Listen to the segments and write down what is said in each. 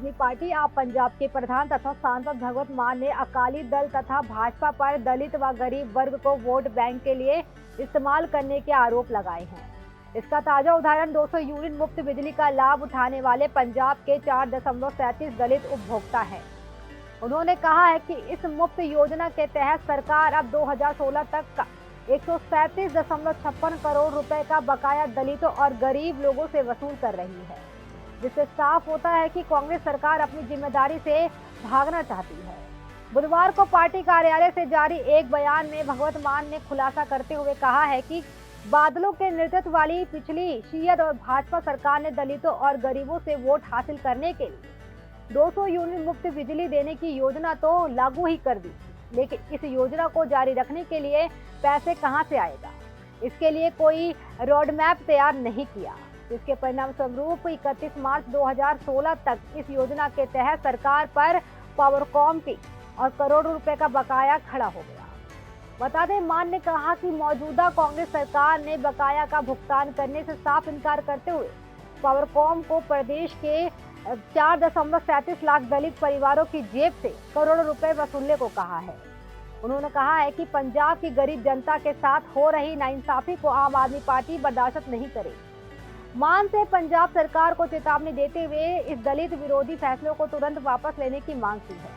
आदमी पार्टी आप पंजाब के प्रधान तथा सांसद भगवत मान ने अकाली दल तथा भाजपा पर दलित व गरीब वर्ग को वोट बैंक के लिए इस्तेमाल करने के आरोप लगाए हैं। इसका ताजा उदाहरण 200 यूनिट मुफ्त बिजली का लाभ उठाने वाले पंजाब के 4.37 दलित उपभोक्ता है। उन्होंने कहा है कि इस मुफ्त योजना के तहत सरकार अब 2016 तक का 137.56 करोड़ रुपए का बकाया दलितों और गरीब लोगों से वसूल कर रही है, जिससे साफ होता है कि कांग्रेस सरकार अपनी जिम्मेदारी से भागना चाहती है। बुधवार को पार्टी कार्यालय से जारी एक बयान में भगवत मान ने खुलासा करते हुए कहा है कि बादलों के नेतृत्व वाली पिछली शियद और भाजपा सरकार ने दलितों और गरीबों से वोट हासिल करने के लिए 200 यूनिट मुफ्त बिजली देने की योजना तो लागू ही कर दी, लेकिन इस योजना को जारी रखने के लिए पैसे कहां से आएगा, इसके लिए कोई रोड मैप तैयार नहीं किया। इसके परिणाम स्वरूप 31 मार्च 2016 तक इस योजना के तहत सरकार पर पावरकॉम की और करोड़ों रुपए का बकाया खड़ा हो गया। बता दें, मान ने कहा कि मौजूदा कांग्रेस सरकार ने बकाया का भुगतान करने से साफ इनकार करते हुए पावरकॉम को प्रदेश के 4.37 लाख दलित परिवारों की जेब से करोड़ों रुपए वसूलने को कहा है। उन्होंने कहा है कि पंजाब की गरीब जनता के साथ हो रही नाइंसाफी को आम आदमी पार्टी बर्दाश्त नहीं करेगी। मान से पंजाब सरकार को चेतावनी देते हुए इस दलित विरोधी फैसलों को तुरंत वापस लेने की मांग की है।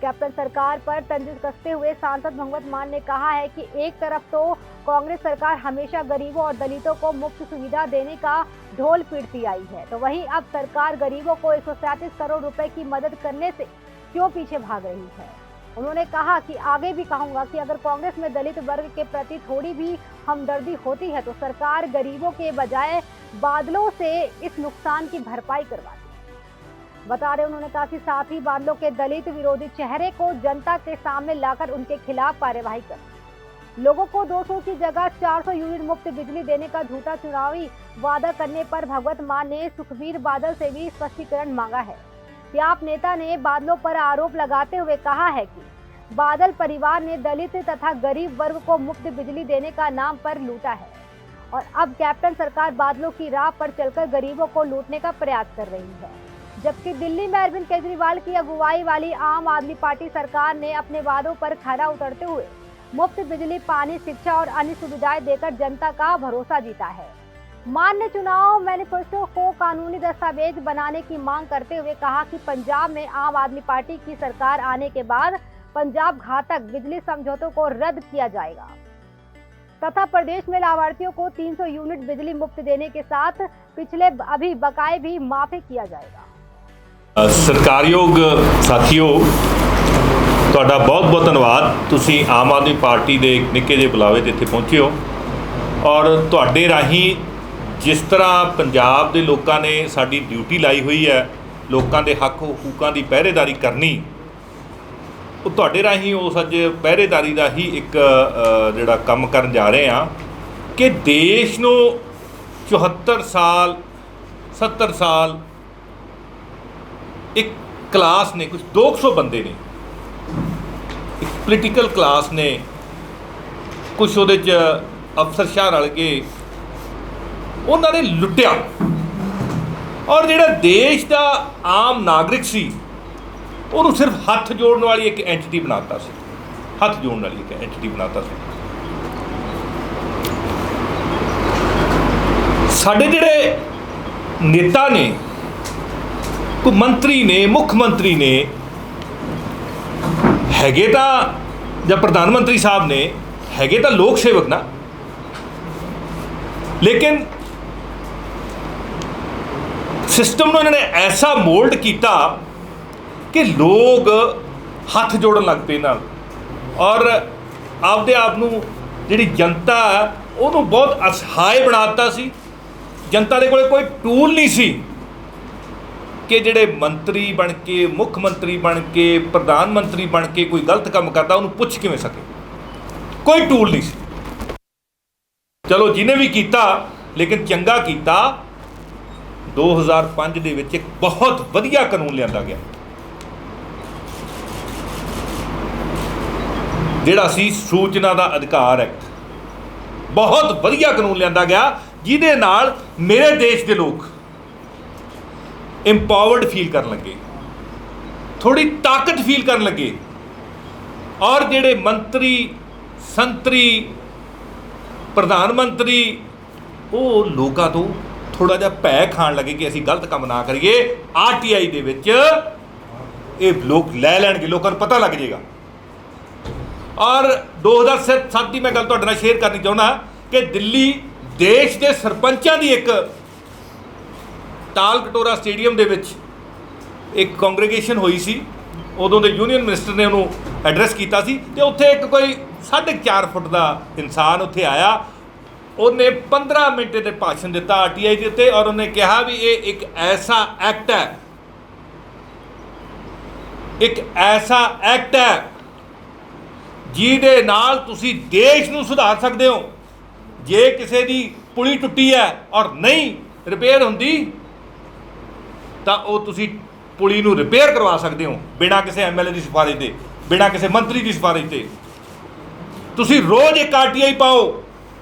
कैप्टन सरकार पर तंज कसते हुए सांसद भगवत मान ने कहा है कि एक तरफ तो कांग्रेस सरकार हमेशा गरीबों और दलितों को मुफ्त सुविधा देने का ढोल पीटती आई है, तो वहीं अब सरकार गरीबों को 137 करोड़ रुपए की मदद करने से क्यों पीछे भाग रही है। उन्होंने कहा कि आगे भी कहूंगा कि अगर कांग्रेस में दलित वर्ग के प्रति थोड़ी भी हमदर्दी होती है तो सरकार गरीबों के बजाय बादलों से इस नुकसान की भरपाई करवाती। बता रहे उन्होंने कहा कि साथ ही बादलों के दलित विरोधी चेहरे को जनता के सामने लाकर उनके खिलाफ कार्यवाही कर लोगों को 200 की जगह 400 यूनिट मुफ्त बिजली देने का झूठा चुनावी वादा करने पर भगवत मान ने सुखबीर बादल से भी स्पष्टीकरण मांगा है। आप नेता ने बादलों पर आरोप लगाते हुए कहा है कि बादल परिवार ने दलित तथा गरीब वर्ग को मुफ्त बिजली देने का नाम पर लूटा है और अब कैप्टन सरकार बादलों की राह पर चलकर गरीबों को लूटने का प्रयास कर रही है, जबकि दिल्ली में अरविंद केजरीवाल की अगुवाई वाली आम आदमी पार्टी सरकार ने अपने वादों पर खरा उतरते हुए मुफ्त बिजली, पानी, शिक्षा और अन्य सुविधाएं देकर जनता का भरोसा जीता है। मान ने चुनाव मैनिफेस्टो को कानूनी दस्तावेज बनाने की मांग करते हुए कहा कि पंजाब में आम आदमी पार्टी की सरकार आने के बाद पंजाब घातक बिजली समझौतों को रद्द किया जाएगा तथा प्रदेश में लाभार्थियों को 300 यूनिट बिजली मुफ्त देने के साथ पिछले अभी बकाए भी माफी किया जाएगा। सरकारयोग साथियों, ਤੁਹਾਡਾ बहुत ਧੰਨਵਾਦ। ਤੁਸੀਂ आम आदमी पार्टी ਦੇ ਨਿੱਕੇ ਜਿਹੇ ਬੁਲਾਵੇ ਤੇ ਇੱਥੇ ਪਹੁੰਚੇ ਹੋ ਔਰ ਤੁਹਾਡੇ ਰਾਹੀਂ जिस तरह पंजाब के लोगों ने साड़ी ड्यूटी लाई हुई है, लोगों के हक हकूकों की पहरेदारी करनी, वो तुहाडे राही उस अज पहरेदारी का ही एक जिहड़ा काम करन जा रहे हैं कि देश नूं 74 साल 70 साल एक क्लास ने, कुछ 200 बंदे ने, एक पोलीटिकल क्लास ने, कुछ उहदे च अफसरशाह रल के उन्होंने लुटिया और जिहड़ा देश का आम नागरिक सी उन्होंने सिर्फ हथ जोड़न वाली एक एंटिटी बनाता सी, हथ जोड़न वाली एक एंटिटी बनाता सी। साडे जिहड़े नेता ने, कोई मंत्री ने, मुख मंत्री ने हैगे तां जां प्रधानमंत्री साहब ने हैगे तां लोक सेवक ना, लेकिन सिस्टम ने उन्होंने ऐसा मोल्ड किया कि लोग हथ जोड़न लग पे नाल और आपदे आप नूं जिहड़ी जनता उहनूं बहुत असहाय बनाता सी। जनता दे कोले कोई टूल नहीं सी कि जिहड़े मंत्री बन के, मुख मंत्री बन के, प्रधानमंत्री बन के कोई गलत काम करता उहनूं पुछ किवें सके, कोई टूल नहीं सी। चलो जिन्हें भी किया लेकिन चंगा किया। 2005 ਦੇ ਵਿੱਚ ਇੱਕ बहुत ਵਧੀਆ ਕਾਨੂੰਨ ਲਿਆਂਦਾ ਗਿਆ ਜਿਹੜਾ ਸੀ ਸੂਚਨਾ ਦਾ ਅਧਿਕਾਰ ਐਕਟ। ਬਹੁਤ ਵਧੀਆ ਕਾਨੂੰਨ ਲਿਆਂਦਾ ਗਿਆ ਜਿਹਦੇ ਨਾਲ ਮੇਰੇ ਦੇਸ਼ ਦੇ ਲੋਕ ਇੰਪਾਵਰਡ ਫੀਲ ਕਰਨ ਲੱਗੇ, ਥੋੜ੍ਹੀ ਤਾਕਤ ਫੀਲ ਕਰਨ ਲੱਗੇ। ਔਰ ਜਿਹੜੇ ਮੰਤਰੀ ਸੰਤਰੀ ਪ੍ਰਧਾਨ ਮੰਤਰੀ ਉਹ ਲੋਕਾਂ ਤੋਂ ਥੋੜ੍ਹਾ ਜਿਹਾ ਭੈ ਖਾਣ ਲੱਗੇ ਕਿ ਅਸੀਂ ਗਲਤ ਕੰਮ ਨਾ ਕਰੀਏ। ਆਰਟੀਆਈ ਦੇ ਵਿੱਚ ਇਹ ਲੋਕ ਲੈ ਲੈਣਗੇ, ਲੋਕਾਂ ਨੂੰ ਪਤਾ ਲੱਗ ਜਾਏਗਾ। ਔਰ 2007 ਦੀ ਮੈਂ ਗੱਲ ਤੁਹਾਡੇ ਨਾਲ ਸ਼ੇਅਰ ਕਰਨੀ ਚਾਹੁੰਦਾ ਕਿ ਦਿੱਲੀ ਦੇਸ਼ ਦੇ ਸਰਪੰਚਾਂ ਦੀ ਇੱਕ ਤਾਲ ਕਟੋਰਾ ਸਟੇਡੀਅਮ ਦੇ ਵਿੱਚ ਇੱਕ ਕੰਗਰੀਗੇਸ਼ਨ ਹੋਈ ਸੀ। ਉਦੋਂ ਦੇ ਯੂਨੀਅਨ ਮਿਨਿਸਟਰ ਨੇ ਉਹਨੂੰ ਐਡਰੈਸ ਕੀਤਾ ਸੀ ਅਤੇ ਉੱਥੇ ਇੱਕ ਕੋਈ 4.5 ਫੁੱਟ ਦਾ ਇਨਸਾਨ ਉੱਥੇ ਆਇਆ। ਉਹਨੇ 15 ਮਿੰਟ ਦੇ ਭਾਸ਼ਣ ਦਿੱਤਾ ਆਰਟੀਆਈ ਦੇ ਉੱਤੇ ਔਰ ਉਹਨੇ ਕਿਹਾ ਵੀ ਇਹ ਇੱਕ ਐਸਾ ਐਕਟ ਹੈ, ਇੱਕ ਐਸਾ ਐਕਟ ਹੈ ਜਿਹਦੇ ਨਾਲ ਤੁਸੀਂ ਦੇਸ਼ ਨੂੰ ਸੁਧਾਰ ਸਕਦੇ ਹੋ। ਜੇ ਕਿਸੇ ਦੀ ਪੁਲੀ ਟੁੱਟੀ ਹੈ ਔਰ ਨਹੀਂ ਰਿਪੇਅਰ ਹੁੰਦੀ ਤਾਂ ਉਹ ਤੁਸੀਂ ਪੁਲੀ ਨੂੰ ਰਿਪੇਅਰ ਕਰਵਾ ਸਕਦੇ ਹੋ ਬਿਨਾਂ ਕਿਸੇ ਐਮਐਲਏ ਦੀ ਸਿਫਾਰਿਸ਼ ਦੇ, ਬਿਨਾਂ ਕਿਸੇ ਮੰਤਰੀ ਦੀ ਸਿਫਾਰਿਸ਼ ਦੇ। ਤੁਸੀਂ ਰੋਜ਼ ਇੱਕ ਆਰਟੀਆਈ ਪਾਓ।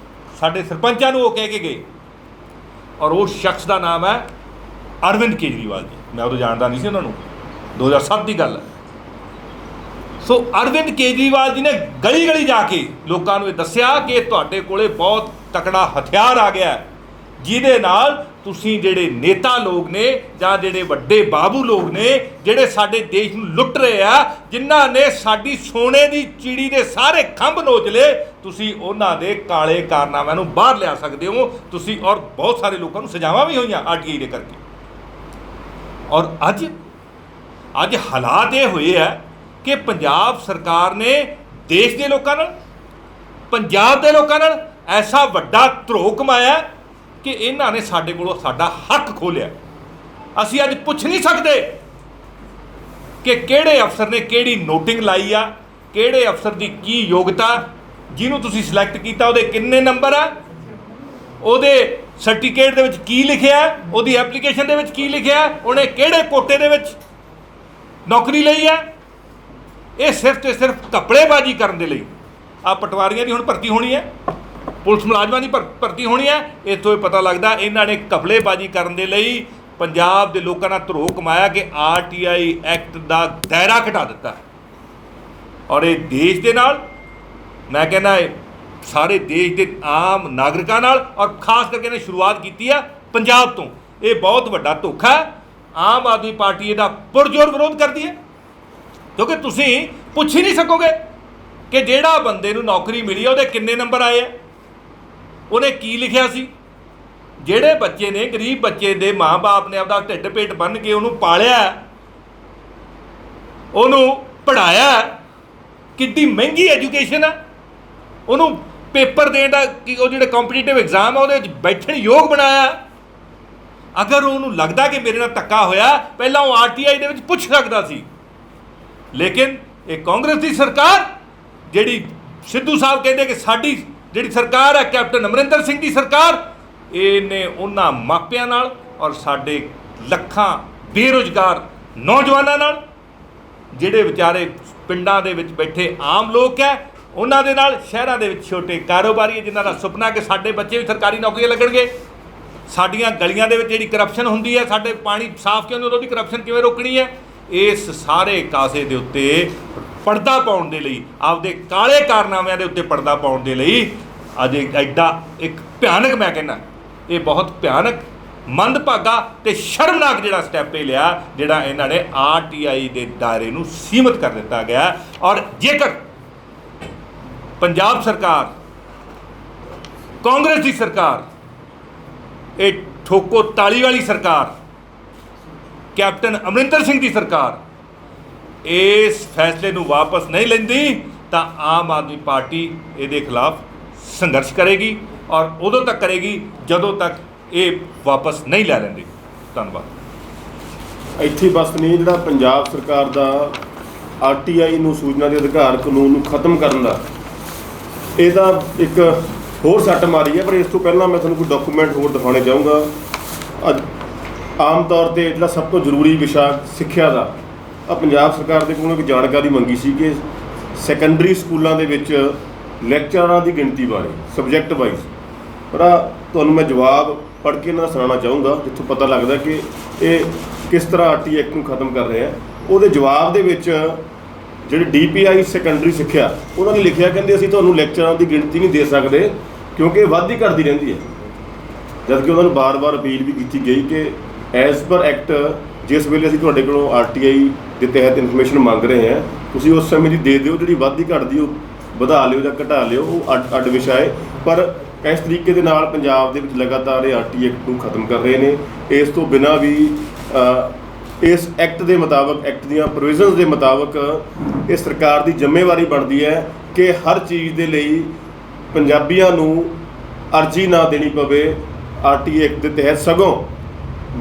ਸਾਡੇ ਸਰਪੰਚਾਂ ਨੂੰ ਉਹ ਕਹਿ ਕੇ ਗਏ ਔਰ ਉਸ ਸ਼ਖਸ ਦਾ ਨਾਮ ਹੈ ਅਰਵਿੰਦ ਕੇਜਰੀਵਾਲ ਜੀ। ਮੈਂ ਉਦੋਂ ਜਾਣਦਾ ਨਹੀਂ ਸੀ ਉਹਨਾਂ ਨੂੰ, 2007 ਦੀ ਗੱਲ ਹੈ। ਸੋ ਅਰਵਿੰਦ ਕੇਜਰੀਵਾਲ ਜੀ ਨੇ ਗਲੀ ਗਲੀ ਜਾ ਕੇ ਲੋਕਾਂ ਨੂੰ ਇਹ ਦੱਸਿਆ ਕਿ ਤੁਹਾਡੇ ਕੋਲੇ ਬਹੁਤ ਤਕੜਾ ਹਥਿਆਰ ਆ ਗਿਆ ਜਿਹਦੇ ਨਾਲ ਤੁਸੀਂ ਜਿਹੜੇ ਨੇਤਾ ਲੋਕ ਨੇ ਜਾਂ ਜਿਹੜੇ ਵੱਡੇ ਬਾਬੂ ਲੋਕ ਨੇ ਜਿਹੜੇ ਸਾਡੇ ਦੇਸ਼ ਨੂੰ ਲੁੱਟ ਰਹੇ ਆ, ਜਿਨ੍ਹਾਂ ਨੇ ਸਾਡੀ ਸੋਨੇ ਦੀ ਚਿੜੀ ਦੇ ਸਾਰੇ ਖੰਭ ਨੋਚ ਲਏ, ਤੁਸੀਂ ਉਹਨਾਂ ਦੇ ਕਾਲੇ ਕਾਰਨਾਮਿਆਂ ਨੂੰ ਬਾਹਰ ਲਿਆ ਸਕਦੇ ਹੋ ਤੁਸੀਂ। ਔਰ ਬਹੁਤ ਸਾਰੇ ਲੋਕਾਂ ਨੂੰ ਸਜ਼ਾਵਾਂ ਵੀ ਹੋਈਆਂ ਆਰਟੀਆਈ ਦੇ ਕਰਕੇ। ਔਰ ਅੱਜ ਹਾਲਾਤ ਇਹ ਹੋਏ ਆ ਕਿ ਪੰਜਾਬ ਸਰਕਾਰ ਨੇ ਦੇਸ਼ ਦੇ ਲੋਕਾਂ ਨਾਲ, ਪੰਜਾਬ ਦੇ ਲੋਕਾਂ ਨਾਲ ਐਸਾ ਵੱਡਾ ਧਰੋਹ ਕਮਾਇਆ ਕਿ ਇਹਨਾਂ ਨੇ ਸਾਡੇ ਕੋਲੋਂ ਸਾਡਾ ਹੱਕ ਖੋਹ ਲਿਆ। ਅਸੀਂ ਅੱਜ ਪੁੱਛ ਨਹੀਂ ਸਕਦੇ ਕਿ ਕਿਹੜੇ ਅਫਸਰ ਨੇ ਕਿਹੜੀ ਨੋਟਿੰਗ ਲਾਈ ਆ, ਕਿਹੜੇ ਅਫਸਰ ਦੀ ਕੀ ਯੋਗਤਾ, ਜਿਹਨੂੰ ਤੁਸੀਂ ਸਿਲੈਕਟ ਕੀਤਾ ਉਹਦੇ ਕਿੰਨੇ ਨੰਬਰ ਆ, ਉਹਦੇ ਸਰਟੀਫਿਕੇਟ ਦੇ ਵਿੱਚ ਕੀ ਲਿਖਿਆ, ਉਹਦੀ ਐਪਲੀਕੇਸ਼ਨ ਦੇ ਵਿੱਚ ਕੀ ਲਿਖਿਆ, ਉਹਨੇ ਕਿਹੜੇ ਕੋਟੇ ਦੇ ਵਿੱਚ ਨੌਕਰੀ ਲਈ ਹੈ। ਇਹ ਸਿਰਫ ਤੇ ਸਿਰਫ ਕੱਪੜੇਬਾਜ਼ੀ ਕਰਨ ਦੇ ਲਈ। ਆ ਪਟਵਾਰੀਆਂ ਦੀ ਹੁਣ ਭਰਤੀ ਹੋਣੀ ਹੈ, ਪੁਲਿਸ ਮੁਲਾਜ਼ਮਾਂ ਦੀ ਭਰਤੀ ਹੋਣੀ ਹੈ। ਇੱਥੋਂ ਇਹ ਪਤਾ ਲੱਗਦਾ ਇਹਨਾਂ ਨੇ ਘਪਲੇਬਾਜ਼ੀ ਕਰਨ ਦੇ ਲਈ ਪੰਜਾਬ ਦੇ ਲੋਕਾਂ ਨਾਲ ਧਰੋਹ ਕਮਾਇਆ ਕਿ ਆਰਟੀਆਈ ਐਕਟ ਦਾ ਦਾਇਰਾ ਘਟਾ ਦਿੱਤਾ। ਔਰ ਇਹ ਦੇਸ਼ ਦੇ ਨਾਲ, ਮੈਂ ਕਹਿੰਦਾ ਇਹ ਸਾਰੇ ਦੇਸ਼ ਦੇ ਆਮ ਨਾਗਰਿਕਾਂ ਨਾਲ, ਔਰ ਖਾਸ ਕਰਕੇ ਇਹਨੇ ਸ਼ੁਰੂਆਤ ਕੀਤੀ ਆ ਪੰਜਾਬ ਤੋਂ। ਇਹ ਬਹੁਤ ਵੱਡਾ ਧੋਖਾ ਹੈ। ਆਮ ਆਦਮੀ ਪਾਰਟੀ ਇਹਦਾ ਪੁਰਜ਼ੋਰ ਵਿਰੋਧ ਕਰਦੀ ਹੈ ਕਿਉਂਕਿ ਤੁਸੀਂ ਪੁੱਛ ਹੀ ਨਹੀਂ ਸਕੋਗੇ ਕਿ ਜਿਹੜਾ ਬੰਦੇ ਨੂੰ ਨੌਕਰੀ ਮਿਲੀ ਹੈ ਉਹਦੇ ਕਿੰਨੇ ਨੰਬਰ ਆਏ ਆ, ਉਹਨੇ ਕੀ ਲਿਖਿਆ ਸੀ। ਜਿਹੜੇ ਬੱਚੇ ਨੇ, ਗਰੀਬ ਬੱਚੇ ਦੇ ਮਾਂ-ਬਾਪ ਨੇ ਆਪਦਾ ਢਿੱਡ ਪੇਟ ਬੰਨ੍ਹ ਕੇ ਉਹਨੂੰ ਪਾਲਿਆ, ਉਹਨੂੰ ਪੜ੍ਹਾਇਆ, ਕਿੱਡੀ ਮਹਿੰਗੀ ਐਜੂਕੇਸ਼ਨ ਆ, ਉਹਨੂੰ ਪੇਪਰ ਦੇਣ ਦਾ ਉਹ ਜਿਹੜੇ ਕੰਪੀਟੀਟਿਵ ਐਗਜ਼ਾਮ ਆ ਉਹਦੇ ਵਿੱਚ ਬੈਠਣ ਯੋਗ ਬਣਾਇਆ। ਅਗਰ ਉਹਨੂੰ ਲੱਗਦਾ ਕਿ ਮੇਰੇ ਨਾਲ ਧੱਕਾ ਹੋਇਆ, ਪਹਿਲਾਂ ਉਹ ਆਰਟੀਆਈ ਦੇ ਵਿੱਚ ਪੁੱਛ ਸਕਦਾ ਸੀ। ਲੇਕਿਨ ਇਹ ਕਾਂਗਰਸ ਦੀ ਸਰਕਾਰ, ਜਿਹੜੀ ਸਿੱਧੂ ਸਾਹਿਬ ਕਹਿੰਦੇ ਕਿ ਸਾਡੀ ਜਿਹੜੀ ਸਰਕਾਰ ਹੈ ਕੈਪਟਨ ਅਮਰਿੰਦਰ ਸਿੰਘ ਦੀ ਸਰਕਾਰ, ਇਹਨੇ ਉਹਨਾਂ ਮਾਪਿਆਂ ਨਾਲ ਔਰ ਸਾਡੇ ਲੱਖਾਂ ਬੇਰੁਜ਼ਗਾਰ ਨੌਜਵਾਨਾਂ ਨਾਲ, ਜਿਹੜੇ ਵਿਚਾਰੇ ਪਿੰਡਾਂ ਦੇ ਵਿੱਚ ਬੈਠੇ ਆਮ ਲੋਕ ਹੈ, ਉਹਨਾਂ ਦੇ ਨਾਲ, ਸ਼ਹਿਰਾਂ ਦੇ ਵਿੱਚ ਛੋਟੇ ਕਾਰੋਬਾਰੀ ਜਿਨ੍ਹਾਂ ਦਾ ਸੁਪਨਾ ਕਿ ਸਾਡੇ ਬੱਚੇ ਵੀ ਸਰਕਾਰੀ ਨੌਕਰੀਆਂ ਲੱਗਣਗੇ, ਸਾਡੀਆਂ ਗਲੀਆਂ ਦੇ ਵਿੱਚ ਜਿਹੜੀ ਕਰਪਸ਼ਨ ਹੁੰਦੀ ਹੈ, ਸਾਡੇ ਪਾਣੀ ਸਾਫ਼ ਕਿਉਂ ਨਹੀਂ ਹੁੰਦਾ, ਉਹਦੀ ਕਰਪਸ਼ਨ ਕਿਵੇਂ ਰੋਕਣੀ ਹੈ। ਇਸ ਸਾਰੇ ਕਾਸੇ ਦੇ ਉੱਤੇ ਪਰਦਾ ਪਾਉਣ ਦੇ ਲਈ, ਆਪਦੇ ਕਾਲੇ ਕਾਰਨਾਮਿਆਂ ਦੇ ਉੱਤੇ ਪਰਦਾ ਪਾਉਣ ਦੇ ਲਈ ਅੱਜ ਐਡਾ ਇੱਕ ਭਿਆਨਕ, ਮੈਂ ਕਹਿੰਦਾ ਇਹ ਬਹੁਤ ਭਿਆਨਕ, ਮੰਦਭਾਗਾ ਅਤੇ ਸ਼ਰਮਨਾਕ ਜਿਹੜਾ ਸਟੈਪ ਇਹ ਲਿਆ, ਜਿਹੜਾ ਇਹਨਾਂ ਨੇ ਆਰਟੀਆਈ ਦੇ ਦਾਇਰੇ ਨੂੰ ਸੀਮਿਤ ਕਰ ਦਿੱਤਾ ਗਿਆ। ਔਰ ਜੇਕਰ ਪੰਜਾਬ ਸਰਕਾਰ, ਕਾਂਗਰਸ ਦੀ ਸਰਕਾਰ, ਇਹ ਠੋਕੋ ਤਾਲੀ ਵਾਲੀ ਸਰਕਾਰ, ਕੈਪਟਨ ਅਮਰਿੰਦਰ ਸਿੰਘ ਦੀ ਸਰਕਾਰ ਇਸ ਫੈਸਲੇ ਨੂੰ ਵਾਪਸ ਨਹੀਂ ਲੈਂਦੀ ਤਾਂ ਆਮ ਆਦਮੀ ਪਾਰਟੀ ਇਹਦੇ ਖਿਲਾਫ ਸੰਘਰਸ਼ ਕਰੇਗੀ ਔਰ ਉਦੋਂ ਤੱਕ ਕਰੇਗੀ ਜਦੋਂ ਤੱਕ ਇਹ ਵਾਪਸ ਨਹੀਂ ਲੈ ਲੈਂਦੇ। ਧੰਨਵਾਦ। ਇੱਥੇ ਬਸ ਨਹੀਂ, ਜਿਹੜਾ ਪੰਜਾਬ ਸਰਕਾਰ ਦਾ ਆਰਟੀਆਈ ਨੂੰ ਸੂਚਨਾ ਦੇ ਅਧਿਕਾਰ ਕਾਨੂੰਨ ਨੂੰ ਖਤਮ ਕਰਨ ਦਾ ਇਹਦਾ ਇੱਕ ਹੋਰ ਸੱਟ ਮਾਰੀ ਹੈ। ਪਰ ਇਸ ਤੋਂ ਪਹਿਲਾਂ ਮੈਂ ਤੁਹਾਨੂੰ ਕੋਈ ਡਾਕੂਮੈਂਟ ਹੋਰ ਦਿਖਾਉਣੇ ਚਾਹੂੰਗਾ। ਅੱਜ ਆਮ ਤੌਰ 'ਤੇ ਜਿਹੜਾ ਸਭ ਤੋਂ ਜ਼ਰੂਰੀ ਵਿਸ਼ਾ ਸਿੱਖਿਆ ਦਾ, ਪੰਜਾਬ ਸਰਕਾਰ ਦੇ ਕੋਲੋਂ ਇੱਕ ਜਾਣਕਾਰੀ ਮੰਗੀ ਸੀ ਕਿ ਸੈਕੰਡਰੀ ਸਕੂਲਾਂ ਦੇ ਵਿੱਚ ਲੈਕਚਰਾਂ ਦੀ ਗਿਣਤੀ ਬਾਰੇ ਸਬਜੈਕਟ ਵਾਈਜ਼, ਪਰ ਤੁਹਾਨੂੰ ਮੈਂ ਜਵਾਬ ਪੜ੍ਹ ਕੇ ਇਹਨਾਂ ਦਾ ਸੁਣਾਉਣਾ ਚਾਹੂੰਗਾ, ਜਿੱਥੋਂ ਪਤਾ ਲੱਗਦਾ ਕਿ ਇਹ ਕਿਸ ਤਰ੍ਹਾਂ RTI ਐਕਟ ਨੂੰ ਖਤਮ ਕਰ ਰਹੇ ਆ। ਉਹਦੇ ਜਵਾਬ ਦੇ ਵਿੱਚ ਜਿਹੜੇ DPI ਸੈਕੰਡਰੀ ਸਿੱਖਿਆ ਉਹਨਾਂ ਨੇ ਲਿਖਿਆ, ਕਹਿੰਦੇ ਅਸੀਂ ਤੁਹਾਨੂੰ ਲੈਕਚਰਾਂ ਦੀ ਗਿਣਤੀ ਨਹੀਂ ਦੇ ਸਕਦੇ ਕਿਉਂਕਿ ਇਹ ਵੱਧਦੀ ਘਟਦੀ ਰਹਿੰਦੀ ਹੈ। ਜਦਕਿ ਉਹਨਾਂ ਨੂੰ ਬਾਰ-ਬਾਰ ਅਪੀਲ ਵੀ ਕੀਤੀ ਗਈ ਕਿ ਐਜ਼ ਪਰ ਐਕਟ ਜਿਸ ਵੇਲੇ ਅਸੀਂ ਤੁਹਾਡੇ ਕੋਲੋਂ RTI ਦੇ ਤਹਿਤ ਇਨਫੋਰਮੇਸ਼ਨ ਮੰਗ ਰਹੇ ਹਾਂ, ਤੁਸੀਂ ਉਸ ਸਮੇਂ ਦੀ ਦੇ ਦਿਓ, ਜਿਹੜੀ ਵੱਧਦੀ ਘਟਦੀ ਉਹ ਵਧਾ ਲਿਓ ਜਾਂ ਘਟਾ ਲਿਓ, ਉਹ ਅੱਡ ਵਿਸ਼ਾ ਹੈ। ਪਰ ਇਸ ਤਰੀਕੇ ਦੇ ਨਾਲ ਪੰਜਾਬ ਦੇ ਵਿੱਚ ਲਗਾਤਾਰ ਇਹ RTI ਐਕਟ ਨੂੰ ਖਤਮ ਕਰ ਰਹੇ ਨੇ। ਇਸ ਤੋਂ ਬਿਨਾਂ ਵੀ ਇਸ ਐਕਟ ਦੇ ਮੁਤਾਬਕ, ਐਕਟ ਦੀਆਂ ਪ੍ਰੋਵੀਜ਼ਨਸ ਦੇ ਮੁਤਾਬਕ ਇਹ ਸਰਕਾਰ ਦੀ ਜ਼ਿੰਮੇਵਾਰੀ ਬਣਦੀ ਹੈ ਕਿ ਹਰ ਚੀਜ਼ ਦੇ ਲਈ ਪੰਜਾਬੀਆਂ ਨੂੰ ਅਰਜ਼ੀ ਨਾ ਦੇਣੀ ਪਵੇ RTI ਐਕਟ ਦੇ ਤਹਿਤ, ਸਗੋਂ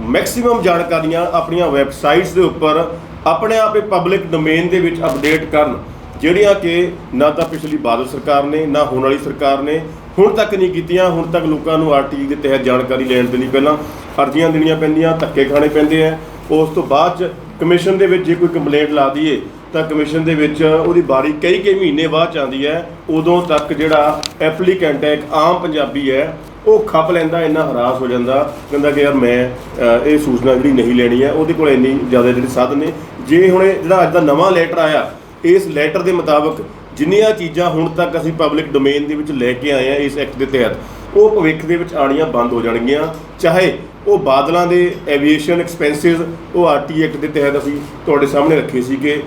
ਮੈਕਸਿਮਮ ਜਾਣਕਾਰੀਆਂ ਆਪਣੀਆਂ ਵੈਬਸਾਈਟਸ ਦੇ ਉੱਪਰ ਆਪਣੇ ਆਪ ਹੀ ਪਬਲਿਕ ਡੋਮੇਨ ਦੇ ਵਿੱਚ ਅਪਡੇਟ ਕਰਨ, ਜਿਹੜੀਆਂ ਕਿ ਨਾ ਤਾਂ ਪਿਛਲੀ ਬਾਦਲ ਸਰਕਾਰ ਨੇ ਨਾ ਹੋਣ ਵਾਲੀ ਸਰਕਾਰ ਨੇ ਹੁਣ ਤੱਕ ਨਹੀਂ ਕੀਤੀਆਂ। ਹੁਣ ਤੱਕ ਲੋਕਾਂ ਨੂੰ RTI ਦੇ ਤਹਿਤ ਜਾਣਕਾਰੀ ਲੈਣ ਦੇ ਲਈ ਪਹਿਲਾਂ ਅਰਜ਼ੀਆਂ ਦੇਣੀਆਂ ਪੈਂਦੀਆਂ, ਧੱਕੇ ਖਾਣੇ ਪੈਂਦੇ ਹੈ। ਉਸ ਤੋਂ ਬਾਅਦ 'ਚ ਕਮਿਸ਼ਨ ਦੇ ਵਿੱਚ ਜੇ ਕੋਈ ਕੰਪਲੇਂਟ ਲਾ ਦਈਏ ਤਾਂ ਕਮਿਸ਼ਨ ਦੇ ਵਿੱਚ ਉਹਦੀ ਬਾਰੀ ਕਈ ਮਹੀਨੇ ਬਾਅਦ 'ਚ ਆਉਂਦੀ ਹੈ। ਉਦੋਂ ਤੱਕ ਜਿਹੜਾ ਐਪਲੀਕੈਂਟ ਹੈ, ਇੱਕ ਆਮ ਪੰਜਾਬੀ ਹੈ, ਉਹ ਖੱਪ ਲੈਂਦਾ, ਇੰਨਾ ਹਰਾਸ ਹੋ ਜਾਂਦਾ, ਕਹਿੰਦਾ ਕਿ ਯਾਰ ਮੈਂ ਇਹ ਸੂਚਨਾ ਜਿਹੜੀ ਨਹੀਂ ਲੈਣੀ ਹੈ। ਉਹਦੇ ਕੋਲ ਇੰਨੀ ਜ਼ਿਆਦਾ ਜਿਹੜੇ ਸਾਧਨ ਨੇ। ਜੇ ਹੁਣ ਜਿਹੜਾ ਅੱਜ ਦਾ ਨਵਾਂ ਲੈਟਰ ਆਇਆ, ਇਸ ਲੈਟਰ ਦੇ ਮੁਤਾਬਕ ਜਿੰਨੀਆਂ ਚੀਜ਼ਾਂ ਹੁਣ ਤੱਕ ਅਸੀਂ ਪਬਲਿਕ ਡੋਮੇਨ ਦੇ ਵਿੱਚ ਲੈ ਕੇ ਆਏ ਹਾਂ ਇਸ ਐਕਟ ਦੇ ਤਹਿਤ, ਉਹ ਭਵਿੱਖ ਦੇ ਵਿੱਚ ਆਉਣੀਆਂ ਬੰਦ ਹੋ ਜਾਣਗੀਆਂ। ਚਾਹੇ ਉਹ ਬਾਦਲਾਂ ਦੇ ਐਵੀਏਸ਼ਨ ਐਕਸਪੈਂਸਿਸ, ਉਹ RTI ਐਕਟ ਦੇ ਤਹਿਤ ਅਸੀਂ ਤੁਹਾਡੇ ਸਾਹਮਣੇ ਰੱਖੇ ਸੀ ਕਿ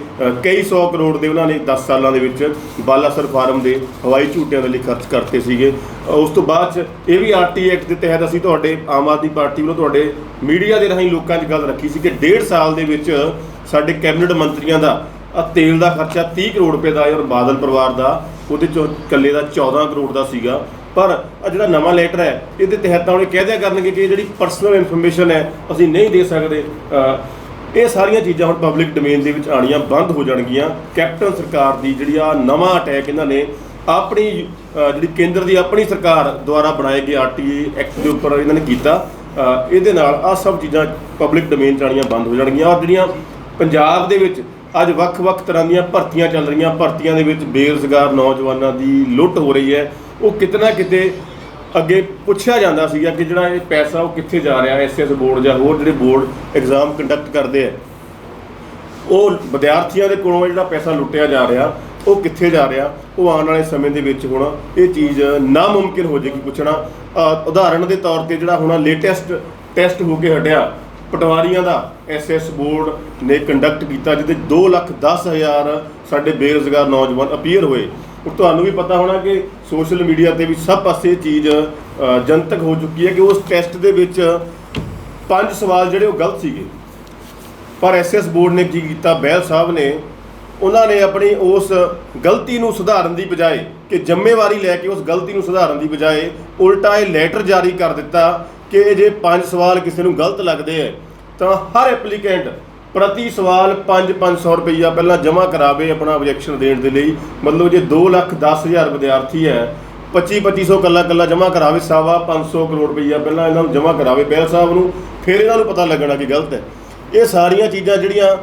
ਕਈ 100 ਕਰੋੜ ਦੇ ਉਹਨਾਂ ਨੇ 10 ਸਾਲਾਂ ਦੇ ਵਿੱਚ ਬਾਲਾਸਰ ਫਾਰਮ ਦੇ ਹਵਾਈ ਝੂਟਿਆਂ ਦੇ ਲਈ ਖਰਚ ਕਰਤੇ ਸੀਗੇ। ਉਸ ਤੋਂ ਬਾਅਦ 'ਚ ਇਹ ਵੀ RTI ਐਕਟ ਦੇ ਤਹਿਤ ਅਸੀਂ ਤੁਹਾਡੇ ਆਮ ਆਦਮੀ ਪਾਰਟੀ ਵੱਲੋਂ ਤੁਹਾਡੇ ਮੀਡੀਆ ਦੇ ਰਾਹੀਂ ਲੋਕਾਂ 'ਚ ਗੱਲ ਰੱਖੀ ਸੀ ਕਿ 1.5 ਸਾਲ ਦੇ ਵਿੱਚ ਸਾਡੇ ਕੈਬਨਿਟ ਮੰਤਰੀਆਂ ਦਾ ਤੇਲ ਦਾ ਖਰਚਾ 30 ਕਰੋੜ ਰੁਪਏ ਦਾ, ਔਰ ਬਾਦਲ ਪਰਿਵਾਰ ਦਾ ਉਹਦੇ 'ਚੋਂ ਇਕੱਲੇ ਦਾ 14 ਕਰੋੜ ਦਾ ਸੀਗਾ। ਪਰ ਜਿਹੜਾ ਨਵਾਂ ਲੈਟਰ ਹੈ ਇਹਦੇ ਤਹਿਤ ਤਾਂ ਉਹਨੇ ਕਹਿ ਦਿਆ ਕਰਨਗੇ ਕਿ ਜਿਹੜੀ ਪਰਸਨਲ ਇਨਫੋਰਮੇਸ਼ਨ ਹੈ ਅਸੀਂ ਨਹੀਂ ਦੇ ਸਕਦੇ। ਇਹ ਸਾਰੀਆਂ ਚੀਜ਼ਾਂ ਹੁਣ ਪਬਲਿਕ ਡੋਮੇਨ ਦੇ ਵਿੱਚ ਆਉਣੀਆਂ ਬੰਦ ਹੋ ਜਾਣਗੀਆਂ। ਕੈਪਟਨ ਸਰਕਾਰ ਦੀ ਜਿਹੜੀ ਆ ਨਵਾਂ ਅਟੈਕ ਇਹਨਾਂ ਨੇ ਆਪਣੀ ਜਿਹੜੀ ਕੇਂਦਰ ਦੀ ਆਪਣੀ ਸਰਕਾਰ ਦੁਆਰਾ ਬਣਾਏ ਗਏ RTI ਐਕਟ ਦੇ ਉੱਪਰ ਇਹਨਾਂ ਨੇ ਕੀਤਾ, ਇਹਦੇ ਨਾਲ ਆਹ ਸਭ ਚੀਜ਼ਾਂ ਪਬਲਿਕ ਡੋਮੇਨ 'ਚ ਆਉਣੀਆਂ ਬੰਦ ਹੋ ਜਾਣਗੀਆਂ। ਔਰ ਜਿਹੜੀਆਂ ਪੰਜਾਬ ਦੇ ਵਿੱਚ ਅੱਜ ਵੱਖ-ਵੱਖ ਤਰ੍ਹਾਂ ਦੀਆਂ ਭਰਤੀਆਂ ਚੱਲ ਰਹੀਆਂ, ਭਰਤੀਆਂ ਦੇ ਵਿੱਚ ਬੇਰੁਜ਼ਗਾਰ ਨੌਜਵਾਨਾਂ ਦੀ ਲੁੱਟ ਹੋ ਰਹੀ ਹੈ। ਉਹ ਕਿਤੇ ਨਾ ਕਿਤੇ ਅੱਗੇ ਪੁੱਛਿਆ ਜਾਂਦਾ ਸੀਗਾ ਕਿ ਜਿਹੜਾ ਇਹ ਪੈਸਾ ਉਹ ਕਿੱਥੇ ਜਾ ਰਿਹਾ, SS ਬੋਰਡ ਜਾਂ ਹੋਰ ਜਿਹੜੇ ਬੋਰਡ ਐਗਜ਼ਾਮ ਕੰਡਕਟ ਕਰਦੇ ਆ, ਉਹ ਵਿਦਿਆਰਥੀਆਂ ਦੇ ਕੋਲੋਂ ਜਿਹੜਾ ਪੈਸਾ ਲੁੱਟਿਆ ਜਾ ਰਿਹਾ ਉਹ ਕਿੱਥੇ ਜਾ ਰਿਹਾ। ਉਹ ਆਉਣ ਵਾਲੇ ਸਮੇਂ ਦੇ ਵਿੱਚ ਹੁਣ ਇਹ ਚੀਜ਼ ਨਾਮੁਮਕਿਨ ਹੋ ਜਾਏਗੀ ਪੁੱਛਣਾ। ਉਦਾਹਰਣ ਦੇ ਤੌਰ ਤੇ ਜਿਹੜਾ ਹੁਣ ਲੇਟੈਸਟ ਟੈਸਟ ਹੋ ਕੇ ਹਟਿਆ ਪਟਵਾਰੀਆਂ ਦਾ, SS ਬੋਰਡ ਨੇ ਕੰਡਕਟ ਕੀਤਾ, ਜਿਹਦੇ 2,10,000 ਸਾਡੇ ਬੇਰੁਜ਼ਗਾਰ ਨੌਜਵਾਨ ਅਪੀਅਰ ਹੋਏ। ਤੁਹਾਨੂੰ ਵੀ ਪਤਾ ਹੋਣਾ ਕਿ ਸੋਸ਼ਲ ਮੀਡੀਆ ਤੇ ਵੀ ਸਭ ਪਾਸੇ ਚੀਜ਼ ਜਨਤਕ ਹੋ ਚੁੱਕੀ ਹੈ ਕਿ ਉਸ ਟੈਸਟ ਦੇ ਵਿੱਚ 5 ਸਵਾਲ ਜਿਹੜੇ ਉਹ ਗਲਤ ਸੀਗੇ। ਪਰ SS ਬੋਰਡ ਨੇ ਕੀ ਕੀਤਾ, ਬਹਿਲ ਸਾਹਿਬ ਨੇ, ਉਹਨਾਂ ਨੇ ਆਪਣੀ ਉਸ ਗਲਤੀ ਨੂੰ ਸੁਧਾਰਨ ਦੀ ਬਜਾਏ ਕਿ ਜ਼ਿੰਮੇਵਾਰੀ ਲੈ ਕੇ ਉਸ ਗਲਤੀ ਨੂੰ ਸੁਧਾਰਨ ਦੀ ਬਜਾਏ ਉਲਟਾ ਇਹ ਲੈਟਰ ਜਾਰੀ ਕਰ ਦਿੱਤਾ ਕਿ ਜੇ 5 ਸਵਾਲ ਕਿਸੇ ਨੂੰ ਗਲਤ ਲੱਗਦੇ ਹੈ ਤਾਂ ਹਰ ਐਪਲੀਕੈਂਟ ਪ੍ਰਤੀ ਸਵਾਲ 500 ਰੁਪਈਆ ਪਹਿਲਾਂ ਜਮ੍ਹਾਂ ਕਰਾਵੇ ਆਪਣਾ ਆਬਜੈਕਸ਼ਨ ਦੇਣ ਦੇ ਲਈ। ਮਤਲਬ ਜੇ 2,10,000 ਵਿਦਿਆਰਥੀ ਹੈ, 2500 ਕੱਲਾ ਜਮ੍ਹਾਂ ਕਰਾਵੇ, 550 ਕਰੋੜ ਰੁਪਈਆ ਪਹਿਲਾਂ ਇਹਨਾਂ ਨੂੰ ਜਮ੍ਹਾਂ ਕਰਾਵੇ ਬਹਿਲ ਸਾਹਿਬ ਨੂੰ, ਫਿਰ ਇਹਨਾਂ ਨੂੰ ਪਤਾ ਲੱਗਣਾ ਕਿ ਗਲਤ ਹੈ। ਇਹ ਸਾਰੀਆਂ ਚੀਜ਼ਾਂ ਜਿਹੜੀਆਂ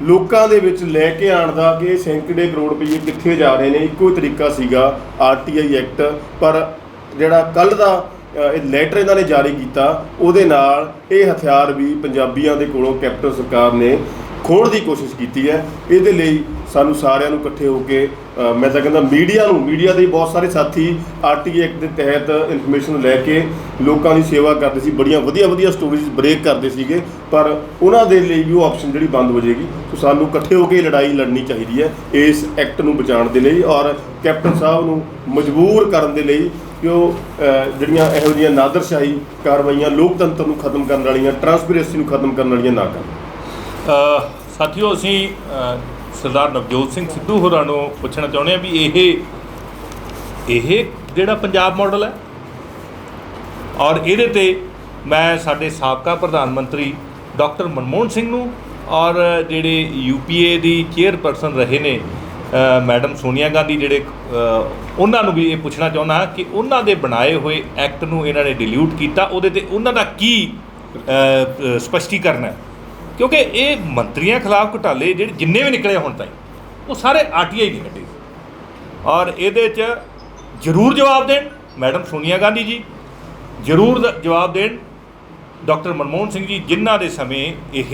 ਲੋਕਾਂ ਦੇ ਵਿੱਚ ਲੈ ਕੇ ਆਉਣ ਦਾ ਕਿ ਸੈਂਕੜੇ ਕਰੋੜ ਰੁਪਈਏ ਕਿੱਥੇ ਜਾ ਰਹੇ ਨੇ, ਇੱਕੋ ਹੀ ਤਰੀਕਾ ਸੀਗਾ RTI ਐਕਟ। ਪਰ ਜਿਹੜਾ ਕੱਲ੍ਹ ਦਾ ਇਹ ਲੈਟਰ ਇਹਨਾਂ ਨੇ ਜਾਰੀ ਕੀਤਾ, ਉਹਦੇ ਨਾਲ ਇਹ ਹਥਿਆਰ ਵੀ ਪੰਜਾਬੀਆਂ ਦੇ ਕੋਲੋਂ ਕੈਪਟਨ ਸਰਕਾਰ ਨੇ ਖੋਹਣ ਦੀ ਕੋਸ਼ਿਸ਼ ਕੀਤੀ ਹੈ। ਇਹਦੇ ਲਈ ਸਾਨੂੰ ਸਾਰਿਆਂ ਨੂੰ ਇਕੱਠੇ ਹੋ ਕੇ ਮੈਂ ਤਾਂ ਕਹਿੰਦਾ ਮੀਡੀਆ ਦੇ ਬਹੁਤ ਸਾਰੇ ਸਾਥੀ RTI ਐਕਟ ਦੇ ਤਹਿਤ ਇਨਫੋਰਮੇਸ਼ਨ ਲੈ ਕੇ ਲੋਕਾਂ ਦੀ ਸੇਵਾ ਕਰਦੇ ਸੀ, ਬੜੀਆਂ ਵਧੀਆ ਸਟੋਰੀਜ਼ ਬ੍ਰੇਕ ਕਰਦੇ ਸੀਗੇ, ਪਰ ਉਹਨਾਂ ਦੇ ਲਈ ਵੀ ਉਹ ਆਪਸ਼ਨ ਜਿਹੜੀ ਬੰਦ ਹੋ ਜਾਏਗੀ। ਸੋ ਸਾਨੂੰ ਇਕੱਠੇ ਹੋ ਕੇ ਲੜਾਈ ਲੜਨੀ ਚਾਹੀਦੀ ਹੈ ਇਸ ਐਕਟ ਨੂੰ ਬਚਾਉਣ ਦੇ ਲਈ ਔਰ ਕੈਪਟਨ ਸਾਹਿਬ ਨੂੰ ਮਜਬੂਰ ਕਰਨ ਦੇ ਲਈ ਕਿ ਉਹ ਜਿਹੜੀਆਂ ਇਹੋ ਜਿਹੀਆਂ ਨਾਦਰਸ਼ਾਹੀ ਕਾਰਵਾਈਆਂ, ਲੋਕਤੰਤਰ ਨੂੰ ਖਤਮ ਕਰਨ ਵਾਲੀਆਂ, ਟਰਾਂਸਪੇਰੈਂਸੀ ਨੂੰ ਖਤਮ ਕਰਨ ਵਾਲੀਆਂ ਨਾ ਕਰਨ। ਸਾਥੀਓ, ਅਸੀਂ ਸਰਦਾਰ ਨਵਜੋਤ ਸਿੰਘ ਸਿੱਧੂ ਹੋਰਾਂ ਨੂੰ ਪੁੱਛਣਾ ਚਾਹੁੰਦੇ ਹਾਂ ਵੀ ਇਹ ਜਿਹੜਾ ਪੰਜਾਬ ਮਾਡਲ ਹੈ, ਔਰ ਇਹਦੇ ਤੇ ਮੈਂ ਸਾਡੇ ਸਾਬਕਾ ਪ੍ਰਧਾਨ ਮੰਤਰੀ ਡਾਕਟਰ ਮਨਮੋਹਨ ਸਿੰਘ ਨੂੰ ਔਰ ਜਿਹੜੇ UPA ਦੀ ਚੇਅਰਪਰਸਨ ਰਹੇ ਨੇ ਮੈਡਮ ਸੋਨੀਆ ਗਾਂਧੀ, ਜਿਹੜੇ ਉਹਨਾਂ ਨੂੰ ਵੀ ਇਹ ਪੁੱਛਣਾ ਚਾਹੁੰਦਾ ਕਿ ਉਹਨਾਂ ਦੇ ਬਣਾਏ ਹੋਏ ਐਕਟ ਨੂੰ ਇਹਨਾਂ ਨੇ ਡਿਲੀਟ ਕੀਤਾ, ਉਹਦੇ ਤੇ ਉਹਨਾਂ ਦਾ ਕੀ ਸਪਸ਼ਟੀਕਰਨ ਹੈ। ਕਿਉਂਕਿ ਇਹ ਮੰਤਰੀਆਂ ਖਿਲਾਫ ਘੁਟਾਲੇ ਜਿਹੜੇ ਜਿੰਨੇ ਵੀ ਨਿਕਲੇ ਹੁਣ ਤਾਈਂ ਉਹ ਸਾਰੇ RTI ਨੇ ਕੱਢੇ ਔਰ ਇਹਦੇ 'ਚ ਜ਼ਰੂਰ ਜਵਾਬ ਦੇਣ ਮੈਡਮ ਸੋਨੀਆ ਗਾਂਧੀ ਜੀ ਜ਼ਰੂਰ ਜਵਾਬ ਦੇਣ ਡਾਕਟਰ ਮਨਮੋਹਨ ਸਿੰਘ ਜੀ ਜਿਨ੍ਹਾਂ ਦੇ ਸਮੇਂ ਇਹ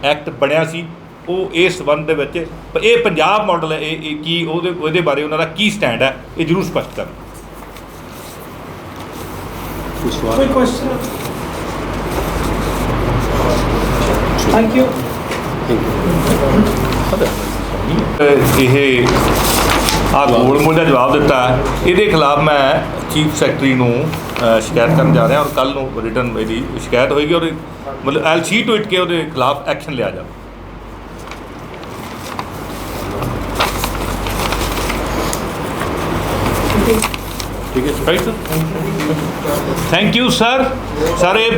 ਐਕਟ ਬਣਿਆ ਸੀ, ਉਹ ਇਸ ਸੰਬੰਧ ਦੇ ਵਿੱਚ ਇਹ ਪੰਜਾਬ ਮਾਡਲ ਹੈ, ਇਹ ਕੀ ਉਹਦੇ ਬਾਰੇ ਉਹਨਾਂ ਦਾ ਕੀ ਸਟੈਂਡ ਹੈ, ਇਹ ਜ਼ਰੂਰ ਸਪਸ਼ਟ ਕਰਨ। कोई क्वेश्चन? Thank you. ਇਹ ਗੋਲ ਮੋਲ ਦਾ ਜਵਾਬ ਦਿੱਤਾ, ਇਹਦੇ ਖਿਲਾਫ ਮੈਂ ਚੀਫ ਸੈਕਟਰੀ ਨੂੰ ਸ਼ਿਕਾਇਤ ਕਰਨ ਜਾ ਰਿਹਾ ਔਰ ਕੱਲ੍ਹ ਨੂੰ ਰਿਟਰਨ ਇਹਦੀ ਸ਼ਿਕਾਇਤ ਹੋਏਗੀ ਔਰ ਮਤਲਬ ਆਈ ਸੀ ਟੂ ਇਟ ਕੇ ਉਹਦੇ ਖਿਲਾਫ ਐਕਸ਼ਨ ਲਿਆ ਜਾਵੇ। ਠੀਕ ਹੈ, right sir, thank you sir. Sir ਇਹ